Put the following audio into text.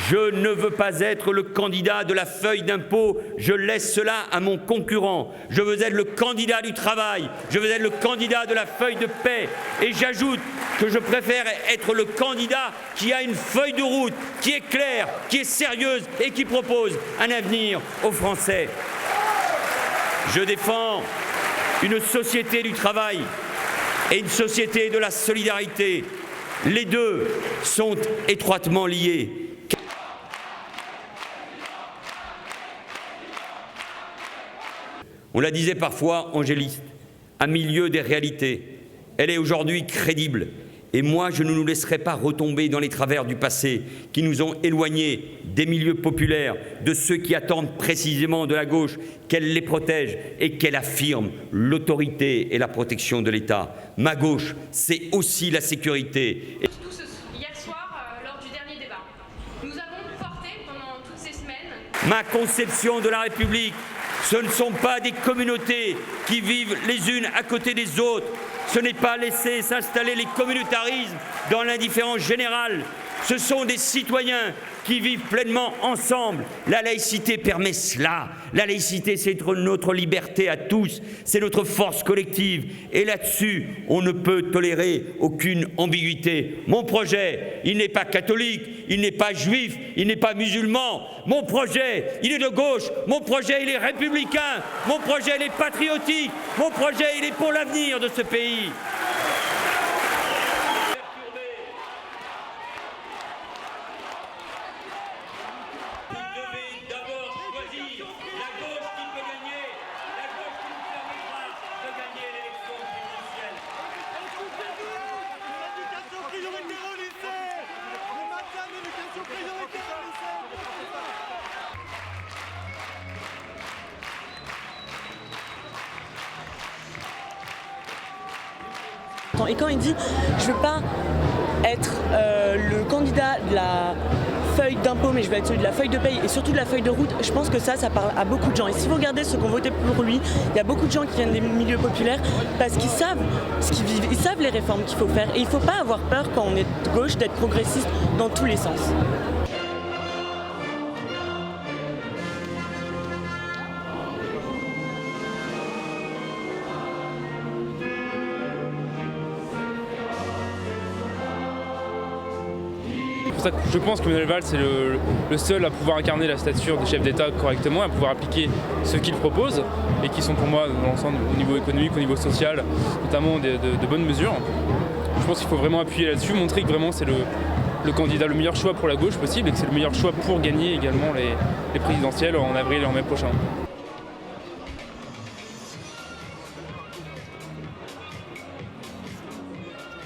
Je ne veux pas être le candidat de la feuille d'impôt, je laisse cela à mon concurrent. Je veux être le candidat du travail, je veux être le candidat de la feuille de paix. Et j'ajoute que je préfère être le candidat qui a une feuille de route, qui est claire, qui est sérieuse et qui propose un avenir aux Français. Je défends une société du travail et une société de la solidarité. Les deux sont étroitement liés. On la disait parfois angéliste, à milieu des réalités. Elle est aujourd'hui crédible. Et moi, je ne nous laisserai pas retomber dans les travers du passé qui nous ont éloignés des milieux populaires, de ceux qui attendent précisément de la gauche qu'elle les protège et qu'elle affirme l'autorité et la protection de l'État. Ma gauche, c'est aussi la sécurité. Hier soir, lors du dernier débat, nous avons porté pendant toutes ces semaines ma conception de la République. Ce ne sont pas des communautés qui vivent les unes à côté des autres. Ce n'est pas laisser s'installer les communautarismes dans l'indifférence générale. Ce sont des citoyens qui vivent pleinement ensemble. La laïcité permet cela. La laïcité, c'est notre liberté à tous, c'est notre force collective. Et là-dessus, on ne peut tolérer aucune ambiguïté. Mon projet, il n'est pas catholique, il n'est pas juif, il n'est pas musulman. Mon projet, il est de gauche. Mon projet, il est républicain. Mon projet, il est patriotique. Mon projet, il est pour l'avenir de ce pays. Et quand il dit « je ne veux pas être le candidat de la feuille d'impôt, mais je veux être celui de la feuille de paye et surtout de la feuille de route », je pense que ça parle à beaucoup de gens. Et si vous regardez ceux qui ont voté pour lui, il y a beaucoup de gens qui viennent des milieux populaires parce qu'ils savent ce qu'ils vivent, ils savent les réformes qu'il faut faire. Et il ne faut pas avoir peur quand on est de gauche d'être progressiste dans tous les sens. Je pense que Manuel Valls est le seul à pouvoir incarner la stature de chef d'État correctement, à pouvoir appliquer ce qu'il propose et qui sont pour moi, dans l'ensemble, au niveau économique, au niveau social, notamment de bonnes mesures. Je pense qu'il faut vraiment appuyer là-dessus, montrer que vraiment c'est le candidat, le meilleur choix pour la gauche possible et que c'est le meilleur choix pour gagner également les présidentielles en avril et en mai prochain.